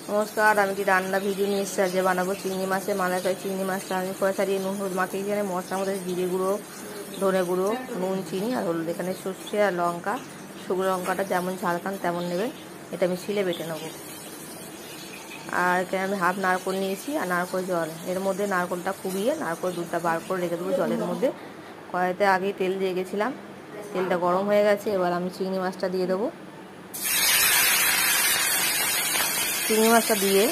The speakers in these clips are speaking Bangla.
নমস্কার, আমি কি রান্না ভিডিও নিয়ে এসেছি। আজকে বানাবো চিংড়ি মাছের মালাইকারি। চিংড়ি মাছটা আমি করে ছাড়িয়ে নুন হলুদ মাখিয়ে এখানে মশলার মধ্যে জিরে গুঁড়ো, ধনে গুঁড়ো, নুন, চিনি আর হলুদ। এখানে সর্ষে আর লঙ্কা, শুকনো লঙ্কাটা যেমন ঝাল খান তেমন নেবেন। এটা আমি শিলে বেটে নেবো। আর এখানে আমি হাফ নারকোল নিয়েছি আর নারকোল জল। এর মধ্যে নারকোলটা কুবিয়ে নারকোল দুধটা বার করে রেখে দেবো জলের মধ্যে। কড়াইতে আগেই তেল দিয়ে গেছিলাম, তেলটা গরম হয়ে গেছে। এবার আমি চিংড়ি মাছটা দিয়ে দেবো। চিংড়ি মাছটা দিয়ে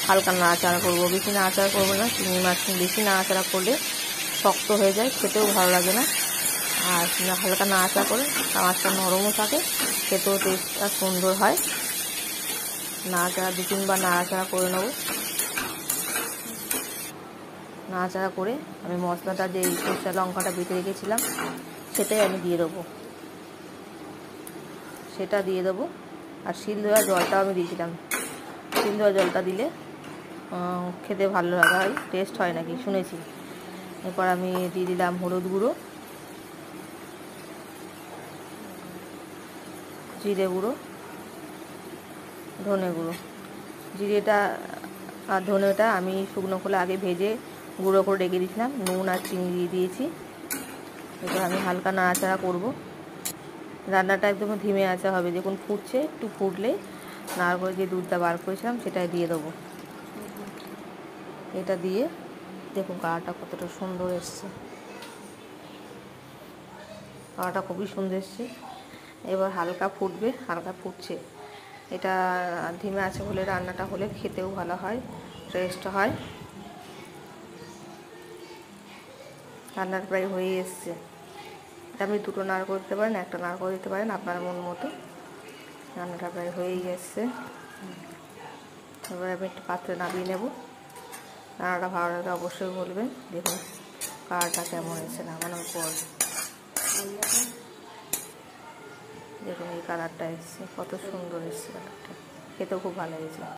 হালকা নাড়াচাড়া করবো, বেশি নাড়াচাড়া করবো না। চিংড়ি মাছ বেশি নাড়াচাড়া করলে শক্ত হয়ে যায়, খেতেও ভালো লাগে না। আর হালকা নাড়াচাড়া করে মাছটা নরমও থাকে, খেতেও টেস্টটা সুন্দর হয়। নাড়াচাড়া 2-3 বার নাড়াচাড়া করে নেবো। নাড়াচাড়া করে আমি মশলাটা যে সরষে লঙ্কাটা বেটে রেখেছিলাম সেটাই আমি দিয়ে দেবো। সেটা দিয়ে দেবো। আর শিল ধোয়া জলটাও আমি দিয়েছিলাম। শিল ধোয়া জলটা দিলে খেতে ভালো লাগা হয়, টেস্ট হয় নাকি শুনেছি। এরপর আমি দিয়ে দিলাম হলুদ গুঁড়ো, জিরে গুঁড়ো, ধনে গুঁড়ো। জিরেটা আর ধনেটা আমি শুকনো খোলা আগে ভেজে গুঁড়ো করে রেখে দিয়েছিলাম। নুন আর চিনি দিয়ে দিয়েছি। এবার আমি হালকা নাড়াচাড়া করব। রান্নাটা একদম ধিমে আঁচে হবে। দেখুন ফুটছে, একটু ফুটলে নারকেল যে দুধটা বার করেছিলাম সেটাই দিয়ে দেবো। এটা দিয়ে দেখুন কালারটা কতটা সুন্দর এসছে। কালারটা খুবই সুন্দর এসছে। এবার হালকা ফুটবে, হালকা ফুটছে। এটা ধিমে আছে বলে রান্নাটা হলে খেতেও ভালো হয়, টেস্ট হয়। রান্নার প্রায় হয়ে এসছে। এটা আপনি 2টো নারকেল দিতে পারেন, 1টা নারকেল দিতে পারেন, আপনার মন মতো। রান্নাটা প্রায় হয়েই এসছে। এবার আমি একটা পাত্রে নামিয়ে নেব। রান্নাটা ভালো লাগলে অবশ্যই বলবেন। দেখুন কালারটা কেমন এসেছে নামানোর পর। দেখুন এই কালারটা এসছে, কত সুন্দর এসছে কালারটা, খেতেও খুব ভালো হয়েছে।